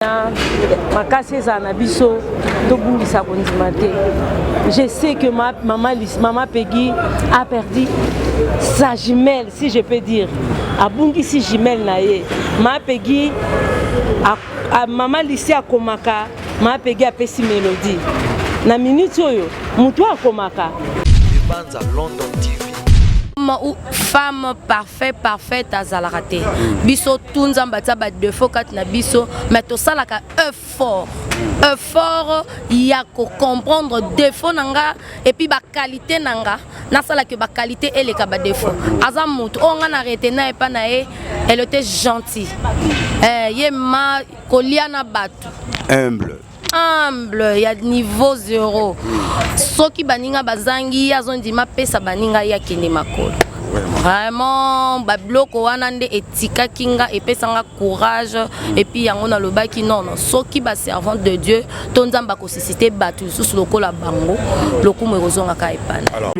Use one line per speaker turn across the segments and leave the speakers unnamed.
Je sais que maman Peggy a perdu sa jumelle, si je peux dire. Abungi si jumelle naie. Maman Peggy maman lycée à Komaka, maman Peggy a pesi mélodie. Na minute oyo, mutu a Komaka.
London TV.
Femme parfaite à Zalarate. Biso tunzamba taba de fokat na biso, mais to salaka effort. Effort ya ko comprendre défaut nanga et puis ba qualité nanga. Na sala que ba qualité et les ka ba défaut. Azamut on a arrêté na epa na e, elle était gentille. Ye ma koliana batu. Humble, il y a niveau 0. Soki baninga bazangi azondima pesa baninga ya kende makolo. Vraiment babloko wanande etika kinga et pesanga courage et puis yangona lobaki non soki ba servant de Dieu tonzamba ko susciter batu sous lokola bango lokumu rozonga ka epana. Alors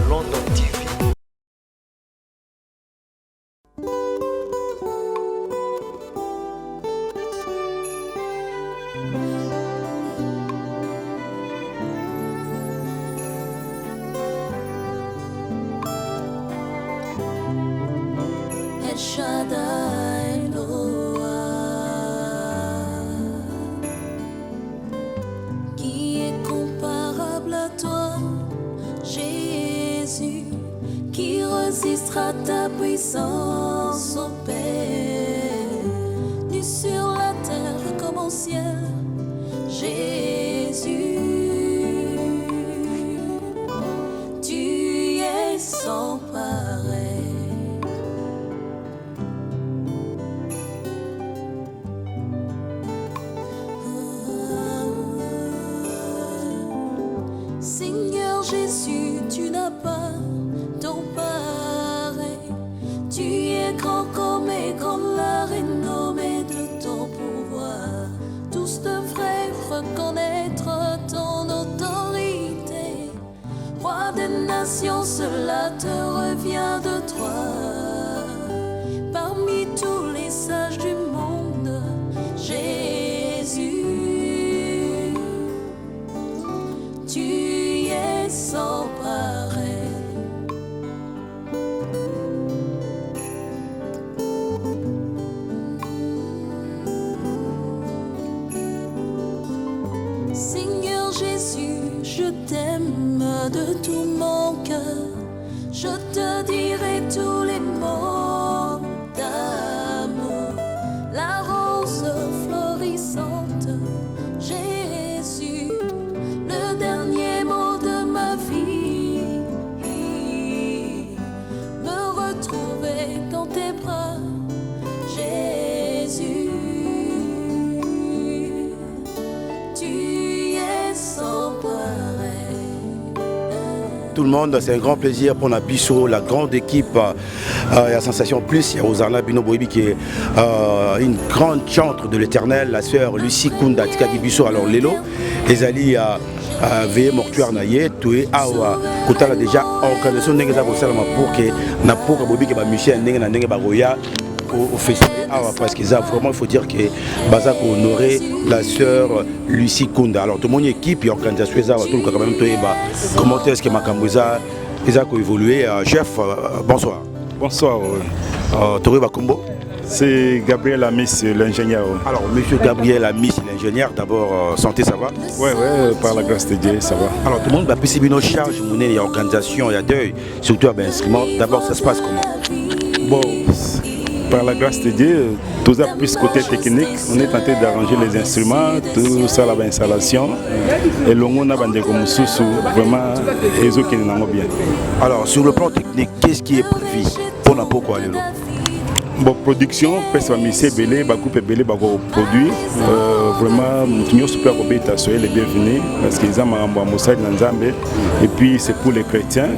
London TV.
Qui est comparable à toi, Jésus, qui résistera ta puissance au Père, nu sur la terre comme au ciel, Jésus, tu es sans pareil. Seigneur Jésus, tu n'as pas ton pareil. Tu es grand comme est grande la renommée de ton pouvoir. Tous devraient reconnaître ton autorité. Roi des nations, cela te revient de toi. Parmi tous les sages du monde, Jésus, tu es sans pareil. Seigneur Jésus, je t'aime de tout mon cœur. Je te dirai tous les mots d'amour. La rose florissante, Jésus, le dernier mot de ma vie. Me retrouver dans tes bras, Jésus. Tu es sans pareil.
Tout le monde, c'est un grand plaisir pour Nabiso, la grande équipe à Sensation Plus. Il y a Ozana Bino Boibi qui est une grande chantre de l'éternel, la sœur Lucie Kunda Tikaki Biso. Alors Lélo, les alliés à veiller mortuaire naïe, tout est à Kotala déjà organisation n'est pas possible pour que na pour Bobi qui va Michel n'est pas roya au festival. Parce qu'il vraiment il faut dire que Bazak honorer la sœur Lucie Kunda. Alors tout mon équipe et organisation tout le quand même comment est-ce que Makambuza ils a évolué. Chef, bonsoir.
Bonsoir.
Toré Bakumbo.
C'est Gabriel Amis, l'ingénieur.
Alors, monsieur Gabriel Amis, l'ingénieur, d'abord, santé, ça va?
Oui, par la grâce de Dieu, ça va.
Alors, tout le monde va passer une charge, il y a organisation, il y a deuil, surtout à l'instrument. D'abord, ça se passe comment?
Bon, par la grâce de Dieu, tout ça plus côté technique, on est tenté d'arranger les instruments, tout ça, l'installation. Et l'on a bandé comme sous vraiment, les autres qui n'en ont bien.
Alors, sur le plan technique, qu'est-ce qui est prévu pour la pourquoi aller là?
Bon, production, parce que c'est belé, coupe belé, produit. Vraiment, nous super les bienvenus parce qu'ils ont un moussage dans Zambé. Et puis, c'est pour les chrétiens.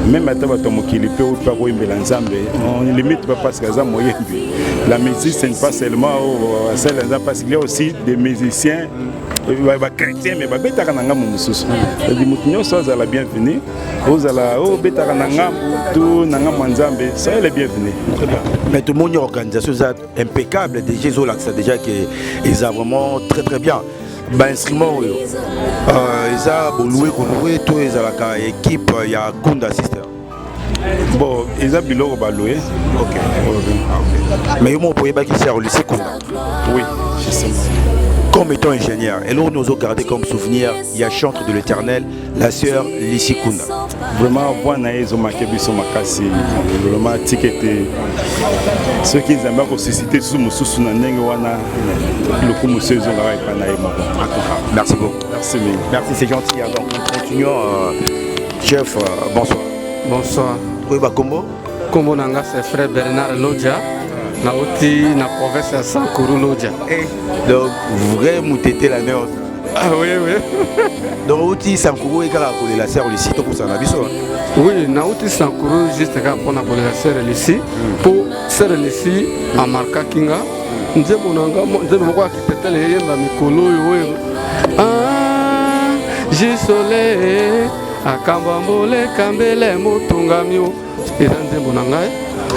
Même à Tabatomo qui peut pas on limite pas parce qu'ils ont moyen. la musique, ce n'est pas seulement celle parce qu'il y a aussi des musiciens chrétiens, mais betaka na ngambo mususu. Di mutunyo so za la bienvenue. Ozala o betaka na ngambo to na ngambo nzambe, soyez les bienvenus.
Mais tout le monde organisation est impeccable déjà ça déjà que ils a vraiment très très bien. Ba instrument ils a loué tout ils a la équipe il y a Kunda Sister.
Bon, ils ont biloko ba loué.
OK. Mais moi pour y sert au lycée Kunda.
Oui, je sais.
Comme étant ingénieur, et là nous avons gardé comme souvenir, il y a chantre de l'Éternel, la sœur Lissi Kunda.
Vraiment, voilà, ils ont marqué Bisso Makasi. Vraiment, tiqueté. Ceux qui aiment bien susciter sous Moussou Nanengoana, le coup Moussou Zonara et Panaïma.
Merci beaucoup.
Merci,
merci, c'est gentil. Donc, nous continuons. Chef, bonsoir.
Bonsoir.
Oui, bah, Combo.
Combo Nanga, c'est frère Bernard Lodja. Nauti na province ya Sankuru Lodja.
Donc vrai moutete la merde.
Ah oui oui.
Donc outi Sankuru et kala ko la sœur Lucie to pour ça na biso.
Oui, nauti Sankuru juste ka pona pour la sœur Lucie pour sœur Lucie a marka kinga. Nzembo nanga nzembo moko akipetele yemba mikolo yo. Ah, jisole akamba mbole kambele mutunga mio. Eza nzembo nanga.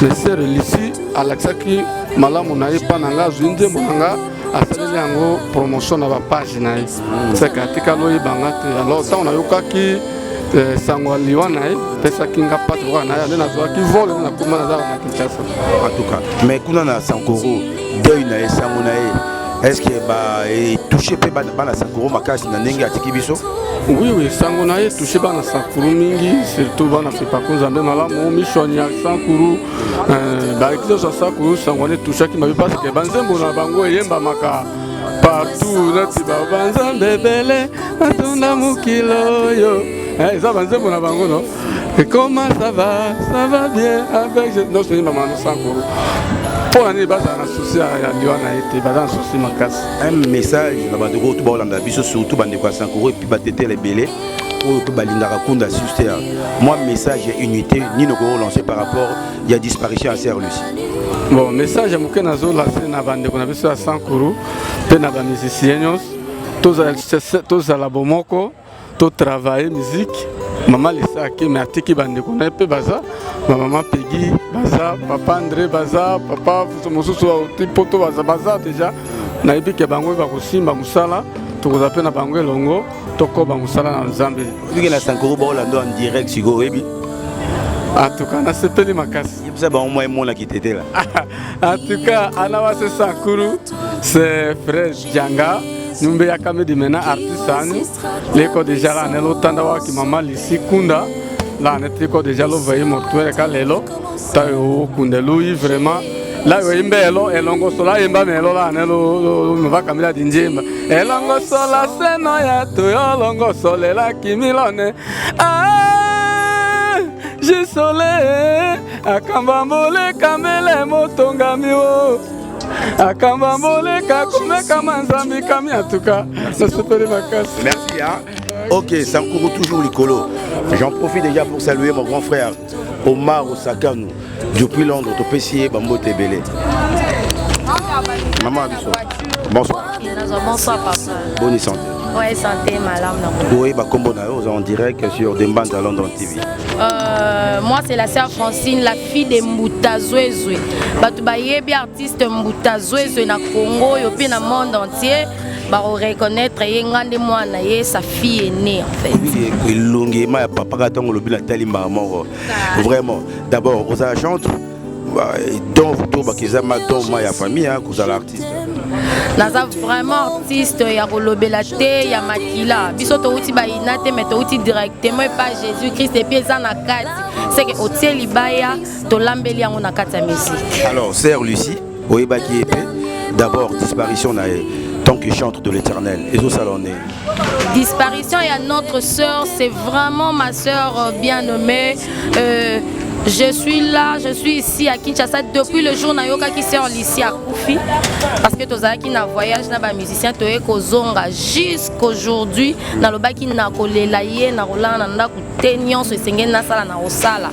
Mais sœur Lucie alaksaki malamu na ye pa nanga zwinze monanga asaleli yango promotion na ba page na ye c'est katika loyi banga te alors ça on a yokaki sango liwa na ye pesaki nga pate wa na ye na zwaki vol na kuma na za na Kinshasa
en tout cas mais kuna na Sankuru deuil na ye sango na ye est-ce que ba touché pe bana Sankuru makasi na ndenge atiki biso.
Oui, oui, sango na ye touché bana Sankuru mingi, surtout bana fepa kunzambe malamu, mishoni ya Sankuru, ba ekizo sa Sankuru sango ne touché ki mabi parce que banzembo na bango yemba maka partout nati ba banzambe bele, batunda mukilo yo. Ça banzembo na bango non. Et comment ça va bien avec non c'est maman Sankuru. Pour année base na souci ya liwana été bazan souci makasi.
Un message na bandeko tout balanda biso surtout bandeko Sankuru et puis batete les belé pour balindaka Kunda Sister. Moi message unité ni no ko lancer par rapport il y a disparition à sœur Lucie.
Bon message moke nazo lancer na bandeko na biso Sankuru pe na ba musiciens tous à la bomoko to travailler musique. Maman Lisa qui m'a tiki bandeko na pe baza maman Peggy baza papa André baza papa Mususu tipo to baza déjà na ibi ke bango ba kosimba musala to ko zapena bango longo to ko ba musala na Nzambe
lui na Sankuru ba olando en direct sigo ebi
en tout cas na sepeli makasi
ça ba au moins mon la qui était là
en tout cas anawa se Sankuru c'est frère Djanga Numbe ya kame di mena artiste anu leko déjà la nelo tandawa ki mama Lissi Kunda la netiko déjà lo veille mortuaire ka lelo ta yo kundelui vraiment la yo imbelo elongo sola imba melo la nelo va kamila dinjemba elongo sola seno ya to elongo solela kimilone ah je solé akamba mole kamele motonga miwo akamba mole kakome kama nzambi kami en tout cas ça se fait makasi.
Merci hein. OK, Sankuru toujours Licolo. J'en profite déjà pour saluer mon grand frère Omar Osakanu depuis Londres to pesier Bambo Tebele. Maman Abisso. Bonsoir.
Bonsoir papa.
Bonne santé.
Ouais, santé madame.
Oui, bah comme on en direct sur Dembanza London TV.
Moi c'est la sœur Francine, la fille de Mbuta Zwezwe. Batu bayebi artiste Mbuta Zwezwe na Congo et puis dans le monde entier. Bah reconnaître yengande mwana ye sa fille est née en fait.
Longue ma papa katongo lobi la tali maman. Vraiment. D'abord aux agents donc vous bakiza ma don ma ya famille hein que l'artiste.
Naza vraiment artiste ya kolobela te ya makila. Biso to uti ba inate mais to uti directement pas Jésus Christ et puis ça na kati. C'est que otie libaya to lambeli yango na kati ya musique.
Alors sœur Lucie, oyeba ki épée. D'abord disparition na tant que chantre de l'Éternel et au salonné.
Disparition et à notre sœur, c'est vraiment ma sœur bien nommée Je suis là, je suis ici à Kinshasa depuis le jour Nayoka qui s'est en lycée à Koufi. Parce que Tozaki na voyage na ba musicien Toye Kozonga jusqu'aujourd'hui. Na lobaki na kolela ye na rolanda na kutenyon so sengena na sala na osala.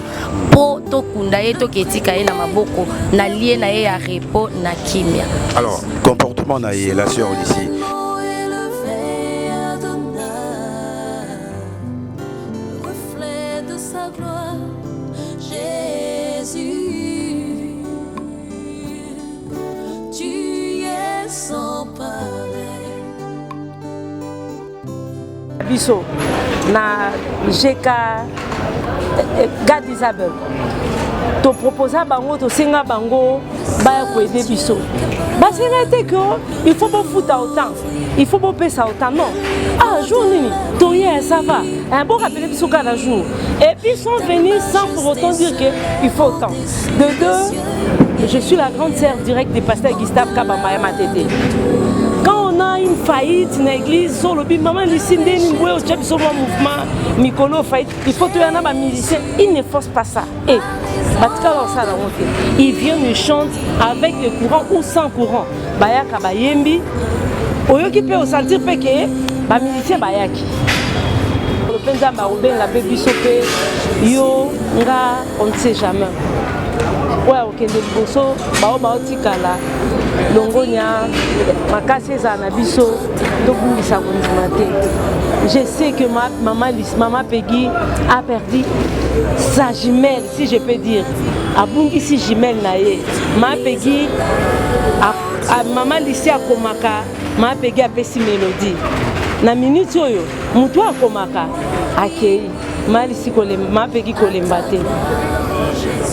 Po to kunda ye to ketika ye na maboko na lie na ye ya repo na kimia.
Alors, comportement na ye la sœur ici.
Biso na GK Gad Isabel to proposa bango to senga bango baya ko aider biso basenga te que il faut pas foutre autant il faut pas payer autant non ah jour nini to hier ça va un bon rappeler biso cada jour et puis ils sont venus sans pour autant dire que il faut autant de deux je suis la grande sœur directe du pasteur Gustave Kabamaya Matete. Quand on a une faillite dans l'église, sur le maman Lucie Ndeni Mboué, sur le mouvement Mikolo faillite, il faut que tu aies un musicien, il ne force pas ça. Et il vient nous chanter avec le courant ou sans courant. Bayaka Bayembi, Oyoki peut sentir que les musiciens Bayaki. Le Penzamba Oben, la Baby Sopé, Yo, Nga, on ne sait jamais. Ouais, ok, les bossos, Baotikala, Longonia, Makase Zanabiso, Tobungisa Bonzimate. Je sais que maman Peggy a perdu sa jumelle, si je peux dire. Abungi si jumelle naye. Ma Peggy, maman Licia Komaka, ma Peggy a pesi mélodie. Na minute oyo, mutu akomaka, akei, ma Licia ma Peggy kolembate.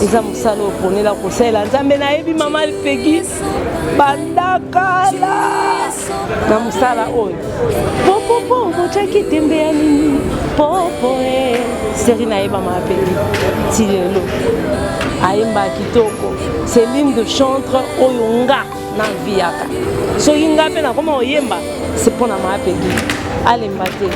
Eza musalo pone la kosela nzambe na yebi mama Peggy bandakala na musala oyo popo bochaki tembe ya nini popo seri na yeba mama Peggy tilelo ayemba kitoko c'est l'hymne de chantre oyo nga na viaka so yinga pe na koma oyemba c'est pour na mama Peggy alemba te.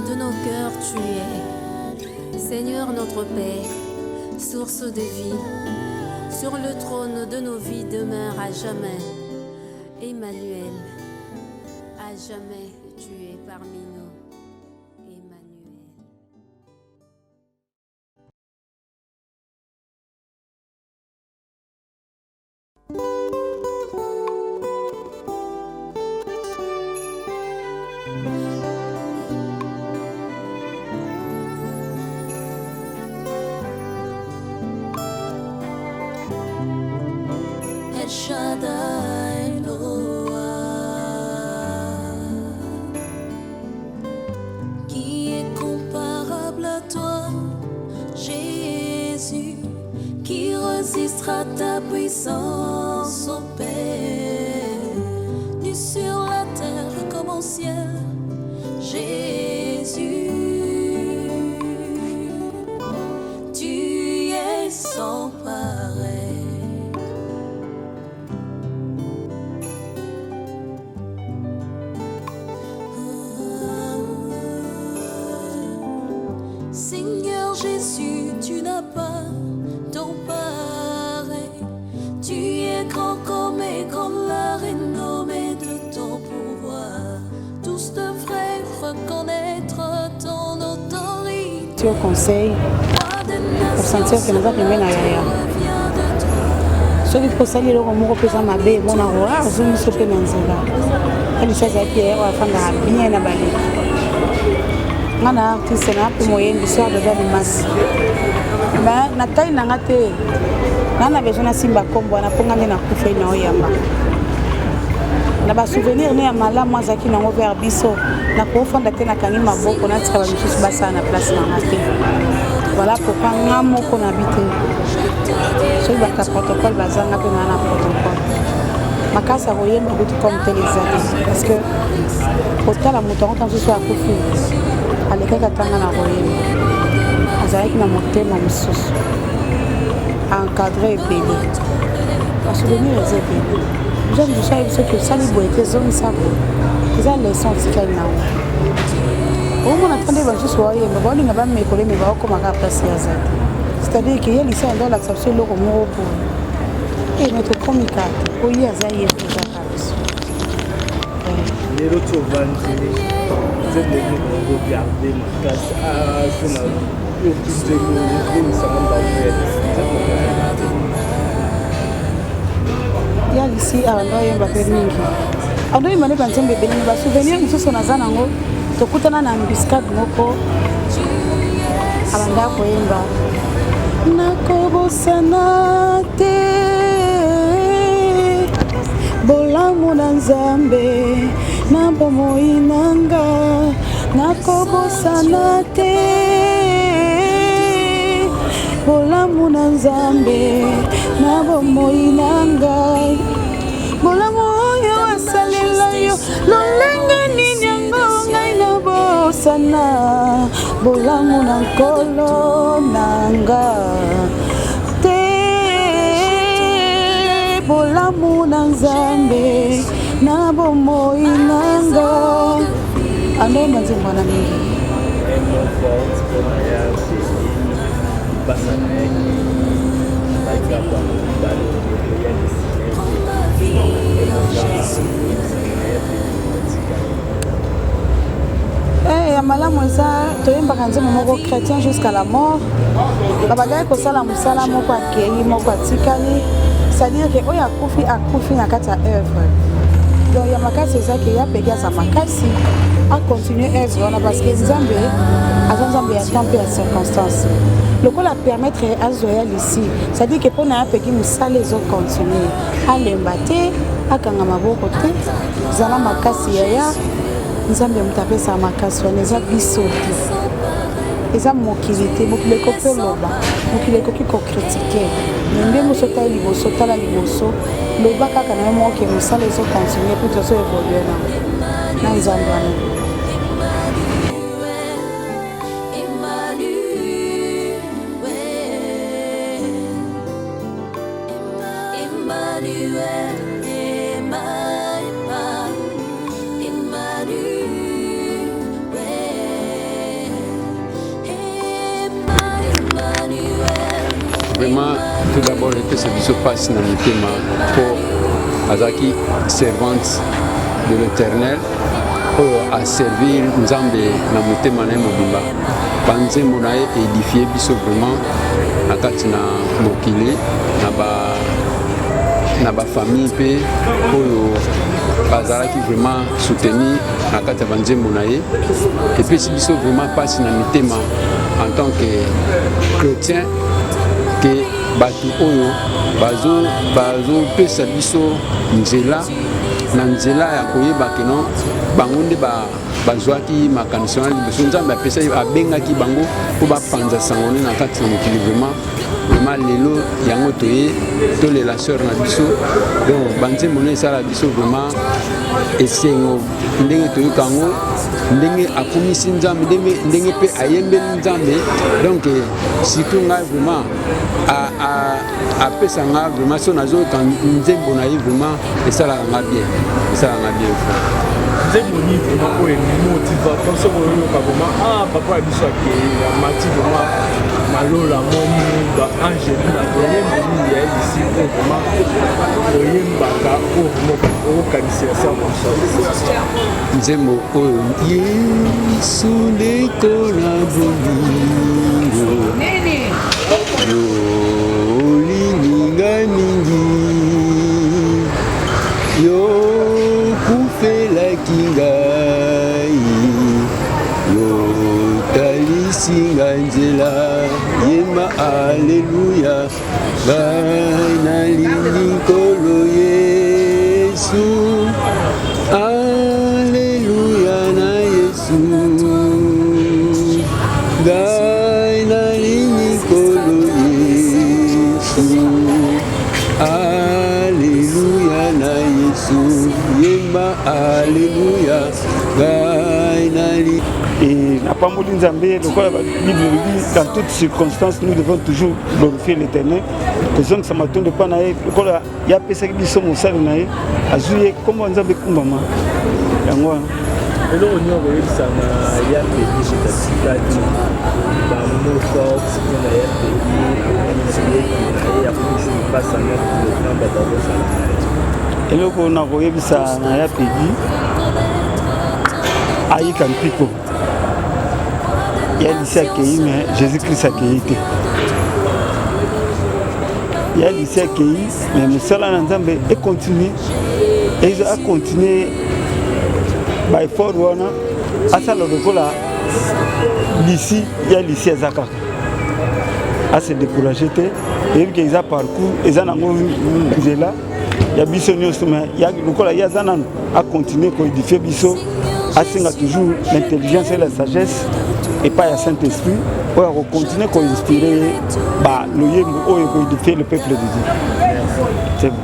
De nos cœurs tu es, Seigneur notre Père, source de vie, sur le trône de nos vies demeure à jamais, Emmanuel, à jamais tu es parmi nous, Emmanuel.
Shaddai, qui est comparable à toi, Jésus, qui résistera ta puissance, ô Père. sur la terre comme au ciel. Jésus, tu es sans pareil. Seigneur Jésus, tu n'as pas ton pareil. Tu es grand comme la renommée de ton pouvoir. Tous devraient reconnaître ton autorité.
Tu au conseil pour sentir que nous avons bien à yaya. Celui qui possède le remords peut s'en m'aber, mon arroir, je me suis fait dans ce elle s'est appuyée à faire bien à Bali. Mon artiste n'a pas moyen de sortir de la masse. Mais na taille n'a pas été. N'a besoin de simba combo, n'a pas gagné na kufé na oyamba. Na ba souvenir ne amala moi zaki na over biso na ko fonda tena kangi maboko na tsaba misusu basa na place na ngate. Voilà pourquoi ngamo ko na bité. So ba ka protocole bazanga pe na protocole. Makasa royemba ko comme télézali parce que autant la mouton quand je suis à kufi. Alekaka tanga na royemba. Azalaki na motema misusu. Encadré et payé. La souvenir est payé. J'aime du chai, parce que ça lui boit des hommes, ça. Ils ont les sons qui sont là. Au moins, on attendait que je sois là, mais on n'a pas mes collègues, mais on va comment passer à ça. C'est-à-dire qu'il y a ici un dollar l'acception de l'euro pour. Et notre comique, au y a ça, il y a déjà pas.
Les autres vous êtes venus regarder ma classe. Ah, c'est là.
Il y a ici à Andoye Baperningi. Andoye Mane Banzembe Benin, va souvenir que ce sont les anango, tokutana na mbiskat moko, abanda koyemba. Nakobo sanate, bolamu na Nzambe, na bomo inanga, nakobo sanate. Bolamu na Nzambe na bomoi na ngai bolamu oyo asalela yo lolenge nini yango ngai na bosana bolamu na nkolo na nga te bolamu na Nzambe na bomoi na nga ando manzemba na mingi ya malamu eza toyembaka nzembo moko chrétien jusqu'à la mort babagaki kosala mosala moko akei moko atikali c'est-à-dire que oyo akufi na kati ya œuvre donc ya makasi ezaki ya peki aza makasi acontinue œuvre wana parce que Nzambe aza Nzambe ya temps mpe ya circonstance lokola permettre azoya ici c'est-à-dire que mpona ya peki mosala ezocontinue alemba te akanga maboko te zala makasi yaya Nzambe moto apesa makasi wana eza biso te eza mokili te mokili ekoki oloba mokili ekoki kokritike nde moso tala liboso tala liboso loba kaka na yo moko ke mosala ezocontinue mpe tozo évolue na Nzambe wana
Vraiment, tout d'abord, que ce qui se passe dans le thème pour Azaki, servante de l'Éternel, pour servir Nzambe dans le thème de Mobimba. Panze Monae édifié biso vraiment à Katina Mokile, na ba famille pe pour Azaki vraiment soutenir à Katina Panze Monae. Et puis si biso vraiment passe dans le thème en tant que chrétien. Que batu oyo bazo pesa biso nzela na nzela ya koyeba keno bango nde bazwaki makanisi wana liboso nzambe apesaki abengaki bango mpo bapanza sango na kati na mokili vraiment lelo yango toye tolela sœur na biso donc banzembo no esala biso vraiment esengo ndenge toyoka yango ndenge akumisi nzambe ndenge mpe ayembeli nzambe donc surtout ngai vraiment apesa nga vraiment so nazoyoka nzembo na ye vraiment esalaka nga bien
nzembo ni vraiment oyo motivateur soko oyoka vraiment papa ya biso amati vraiment malola moni baangeli na koyemba nini ya elisi po vraiment oyembaka okanisa sa mosala
nzembo oyo yesu lekola bolingo olininga mingi yokufelaki ngai yotalisinga nzela yema aleluya ngai nalingi nkolo yesu aleluya na yesu ngai nalingi nkolo yesu aleluya na yesu yema aleluya ngai nalingi.
Et n'a pas moulu Nzambé, donc la Bible dit dans toutes circonstances, nous devons toujours glorifier l'Éternel. Que ça m'a tourné pas naïf. Il y a personne qui sont au sein de naïf. Azouye comme Nzambé kumbama. Yango.
Et là on y a voulu ça na ya pays chez ta cité. Ba mo force na ya pays. Il y a plus de passe à mettre le temps d'abord ça.
Et là on a voulu ça na ya pays. Aïe Kampiko. Il y a lycée accueilli, mais Jésus-Christ accueilli. Il y a lycée accueilli, mais Moussala Nzambe est continué. Et ils ont continué by four one. À ça, le recola, lycée, il y a lycée Zaka. À se décourager. Et qu'ils ont parcours, ils ont là. Il y a Bissonio, il y a le recola, il y a Zanan à continuer à édifier Bisso. A toujours l'intelligence et la sagesse et pas le Saint-Esprit pour continuer à inspirer le yembo ou édifier le peuple de Dieu. C'est bon.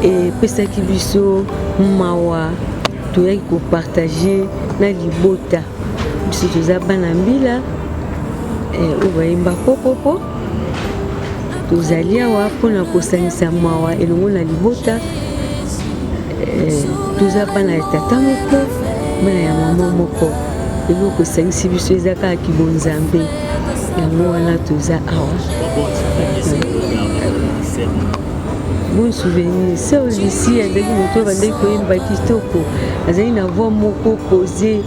epesaki biso mawa toyaki kopartage na libota biso toza bana mbila oyo bayemba popopo tozali awa mpona kosangisa mawa elongo na libota toza bana ya tata moko bana ya mama moko eloko kosangisi biso eza kaka kibonzambe yango wana toza awa bon souvenir sœur Lucie azalaki moto bandaki koyemba kitoko azalaki na voix moko posé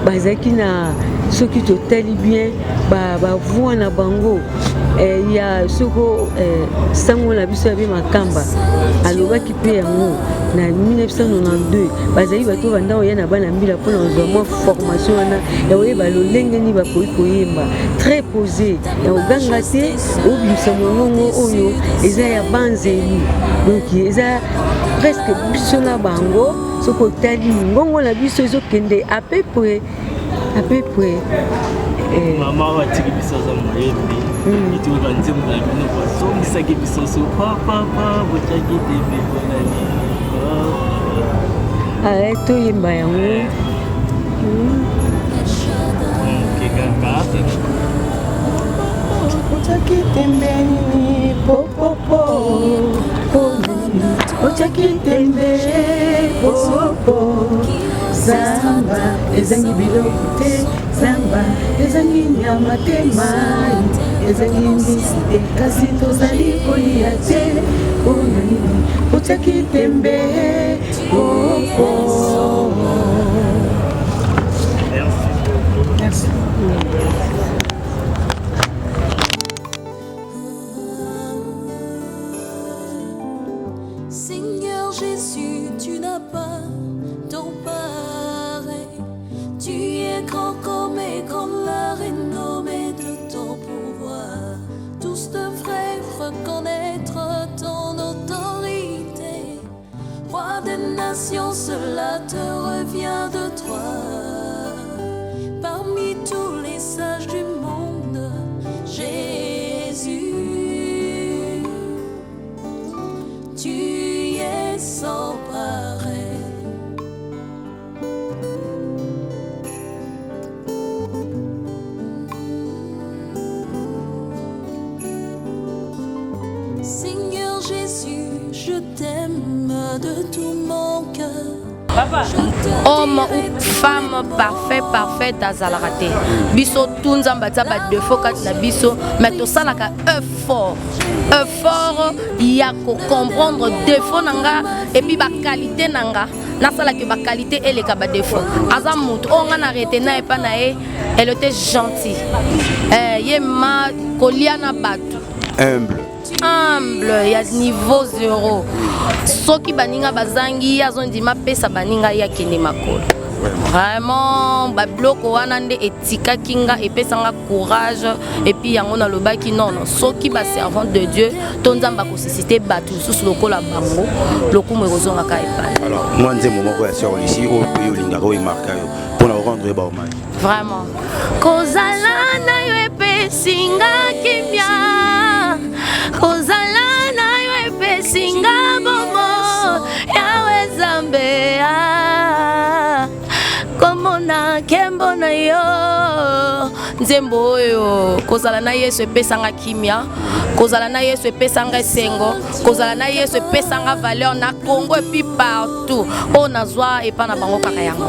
bazalaki na soki totali bien bavoix na bango ya soko sango na biso ya be makamba alobaki mpe yango na 1992 bazali bato banda oya na bana mbila mpona kozwa mwa formation wana ya koyeba lolenge nini bakoki koyemba très posé ya koganga te obimisa mongongo oyo eza ya banzeli donc eza presque biso na bango soki otali ngongo na biso ezokende à peu près
mama watiki biso za moyembi itu banzembo na bino bazongisaki biso so papa botaki tebe bonani
toyemba yango otaki tembe nini popopo otaki tembe popopo zamba ezangi biloko te zamba ezangi nyama te mai ezangi mbisi te kasi tozali kolia te mpona nini otaki tembe popo. Merci.
Seigneur ton pareil. Tu es grand comme et comme la renommée de ton pouvoir. Tous devraient reconnaître ton autorité. Roi des nations, cela te revient de toi. Parmi tous les sages du monde, Jésus, tu es sans pareil. Seigneur Jésus, je t'aime de tout mon cœur.
Homme ou femme parfaite azalaka te. Biso tunzamba ta ba défaut kat na biso, mais to salaka effort ya ko comprendre défaut nanga et puis ba qualité nanga. Na salaka ba qualité et les ka ba défaut. Azamut on a arrêté na epa na e, elle était gentille. Ye ma koliana batu. Humble, il y a niveau 0. Soki baninga bazangi azondima pesa baninga ya kene makolo. Vraiment babloko wana nde etika kinga epesanga courage et puis yango na lobaki non soki ba servant de Dieu tonzamba ko susciter batu sous lokola bango lokumu ekozonga ka epa.
Alors moi nze moment ko ya sœur ici au pays olinga ko marka yo pour la rendre ba hommage.
Vraiment. Kozala na yo epesinga kimia. Kozala na yo epesinga bomo yawe zambea. Komona kembo na yo nzembo oyo kozala na Yesu epesanga kimia, kozala na Yesu epesanga esengo, kozala na Yesu epesanga valeur na Congo et puis partout on azwa et pas na bango kaka yango.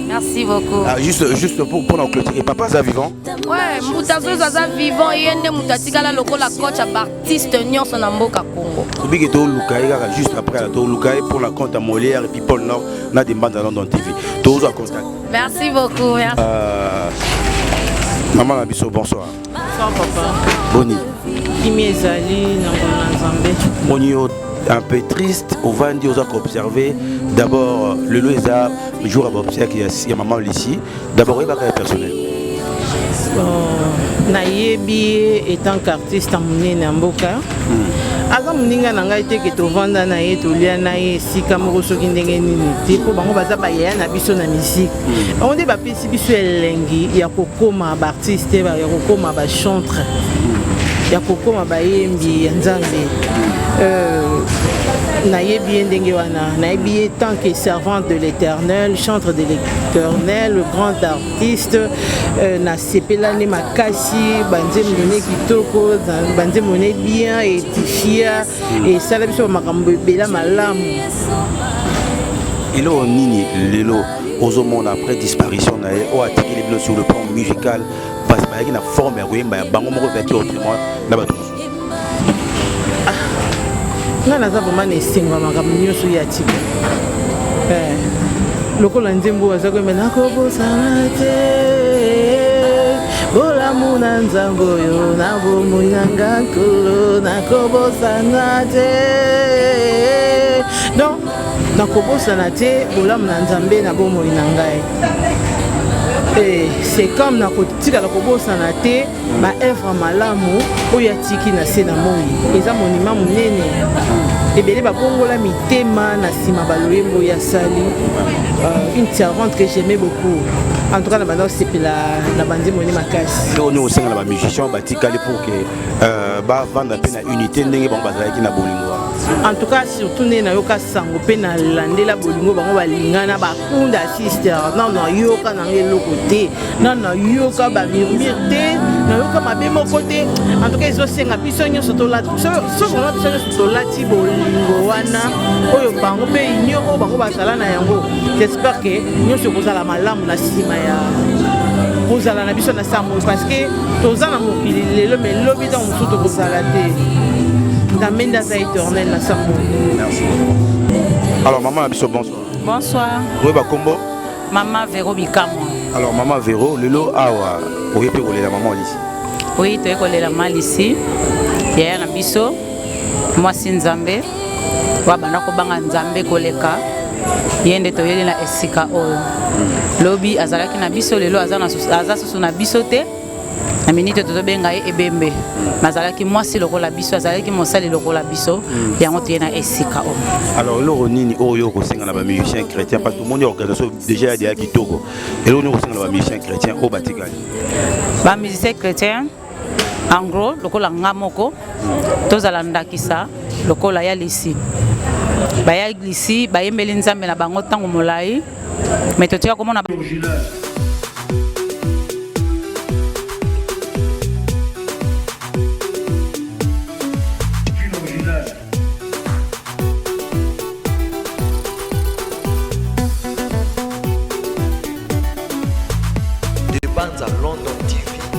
Merci beaucoup.
Juste pour la clôture, et papa est vivant?
Ouais, Moutazo Zaza vivant et yende Moutatikala lokola coach artiste nyonso na mboka Congo.
Obiki to Lukai juste après la to Lukai pour la compte à Molière et puis Paul Nord na des bandes à London TV. Tous à contact.
Merci beaucoup, merci.
Maman Labisso, bonsoir.
Bonsoir papa.
Boni.
Kimi ezali na Nzambe.
Boni un peu triste, on va dire aux observer. D'abord, le Loïsa, le jour à observer qu'il y a maman ici. D'abord, il va faire personnel.
Nayebi étant qu'artiste amuné na mboka. Aga muninga nanga ite ke to vanda na ye to lia na ye sika moko soki ndenge nini te po bango baza ba ya na biso na musique. On dit ba pesi biso elengi ya kokoma ba artiste ya kokoma ba chanteur. Ya kokoma ba yembi ya Nzambe. Nayebi ndenge wana nayebi tant que servante de l'Éternel, chantre de l'Éternel, le grand artiste na sepelani makasi banze mone kitoko banze mone bien édifié et ça la biso makambo bela malamu.
Elo nini lelo ozo monde après disparition na o atiki les sur le plan musical parce que na forme ya koyemba ya bango moko vaki autrement na bato.
Nga naza vraiment nesengo makambo nyonso ya tika lokola nzembo aza koyemba nakobosana te bolamu na nzambe oyo na bomoi na nga nkolo nakobosana te donc nakobosana te bolamu na nzambe na bomoi na ngai. C'est comme na kotikala kobosana te ba œuvre malamu oyo atiki na se na moi eza monument monene ebele babongola mitema na nsima baloyembo ya sali une servante que j'aimais beaucoup en tout cas na banda osepela na banzembo ne makasi
oni osengana bamusicien batikali pour que bavanda mpe na unité ndenge bango bazalaki na bolingo.
En tout cas surtout nde nayoka sango mpe nalandela bolingo bango balingana bakunda sister nano yoka nanga eloko te nano yoka bamurmure te nayoka mabe moko te. En tout cas ezosenga biso nyonso tolati soki ona biso nyonso tolati bolingo wana oyo bango mpe union oyo bango bazala na yango. J'espère que nyonso kozala malamu na nsima ya kozala na biso na sango parce que toza na mokili lelo me lobi ntango mosusu tokozala te. Éternel la
merci. Alors maman Abisso, bonsoir.
Bonsoir.
Oui, bah combo.
Maman Véro Bikamo.
Alors maman Véro, lelo awa, oui peut rouler la maman ici.
Oui, tu es collé la maman ici. Hier Abisso, moi c'est Nzambe. Wa bana ko banga Nzambe koleka. ye nde toyeli na esika oyo lobi azalaki na biso lelo aza susu na biso te na minute tozobenga ye ebembe mazalaki mwasi lokola biso azalaki mosali lokola biso yango toye na esika oyo.
Alors eloko nini oyo kosenga na bamusicien chrétien parce que tout le monde organisation déjà ya dia kitoko eloko nini kosenga na bamusicien chrétien oyo batikali
bamusicien chrétien en gros lokola nga moko tozala ndakisa lokola ya lisi baya lisi bayembeli nzambe na bango ntango molai mais totika komona
Des bandes à London